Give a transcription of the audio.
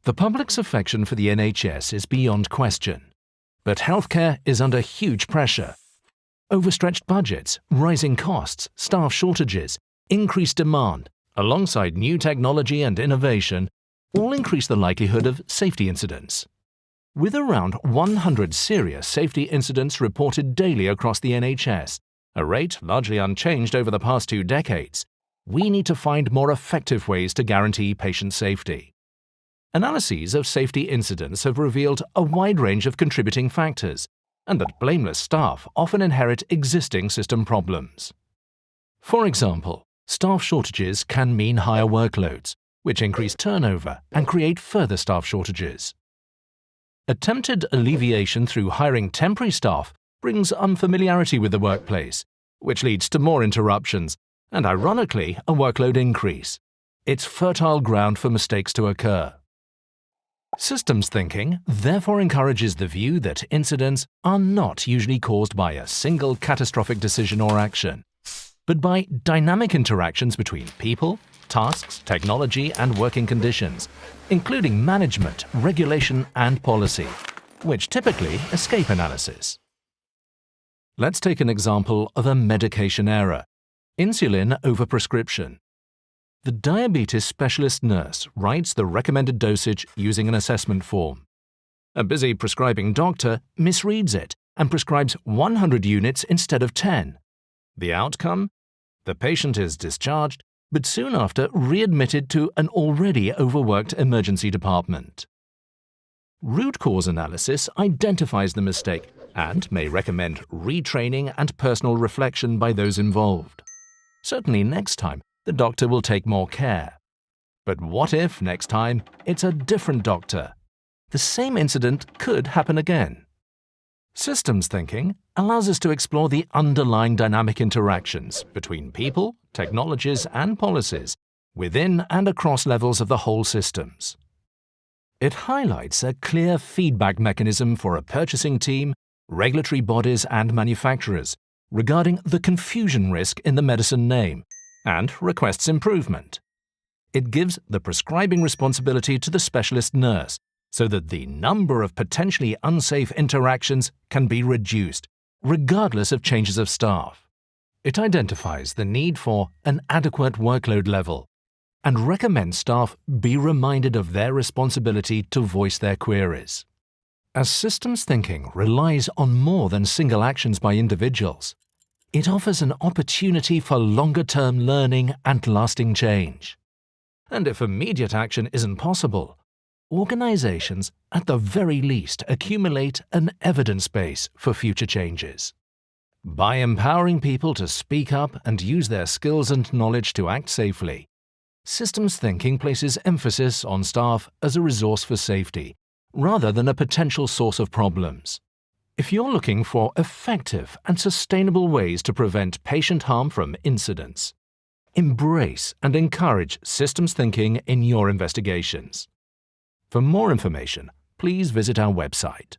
The public's affection for the NHS is beyond question, but healthcare is under huge pressure. Overstretched budgets, rising costs, staff shortages, increased demand, alongside new technology and innovation, all increase the likelihood of safety incidents. With around 100 serious safety incidents reported daily across the NHS, a rate largely unchanged over the past 2 decades, we need to find more effective ways to guarantee patient safety. Analyses of safety incidents have revealed a wide range of contributing factors, and that blameless staff often inherit existing system problems. For example, staff shortages can mean higher workloads, which increase turnover and create further staff shortages. Attempted alleviation through hiring temporary staff brings unfamiliarity with the workplace, which leads to more interruptions and, ironically, a workload increase. It's fertile ground for mistakes to occur. Systems thinking therefore encourages the view that incidents are not usually caused by a single catastrophic decision or action, but by dynamic interactions between people, tasks, technology, and working conditions, including management, regulation, and policy, which typically escape analysis. Let's take an example of a medication error: insulin overprescription. The diabetes specialist nurse writes the recommended dosage using an assessment form. A busy prescribing doctor misreads it and prescribes 100 units instead of 10. The outcome? The patient is discharged, but soon after readmitted to an already overworked emergency department. Root cause analysis identifies the mistake and may recommend retraining and personal reflection by those involved. Certainly next time, the doctor will take more care. But what if next time it's a different doctor? The same incident could happen again. Systems thinking allows us to explore the underlying dynamic interactions between people, technologies, and policies within and across levels of the whole systems. It highlights a clear feedback mechanism for a purchasing team, regulatory bodies, and manufacturers regarding the confusion risk in the medicine name, and requests improvement. It gives the prescribing responsibility to the specialist nurse so that the number of potentially unsafe interactions can be reduced, regardless of changes of staff. It identifies the need for an adequate workload level and recommends staff be reminded of their responsibility to voice their queries. As systems thinking relies on more than single actions by individuals, it offers an opportunity for longer-term learning and lasting change. And if immediate action isn't possible, organizations at the very least accumulate an evidence base for future changes. By empowering people to speak up and use their skills and knowledge to act safely, systems thinking places emphasis on staff as a resource for safety, rather than a potential source of problems. If you're looking for effective and sustainable ways to prevent patient harm from incidents, embrace and encourage systems thinking in your investigations. For more information, please visit our website.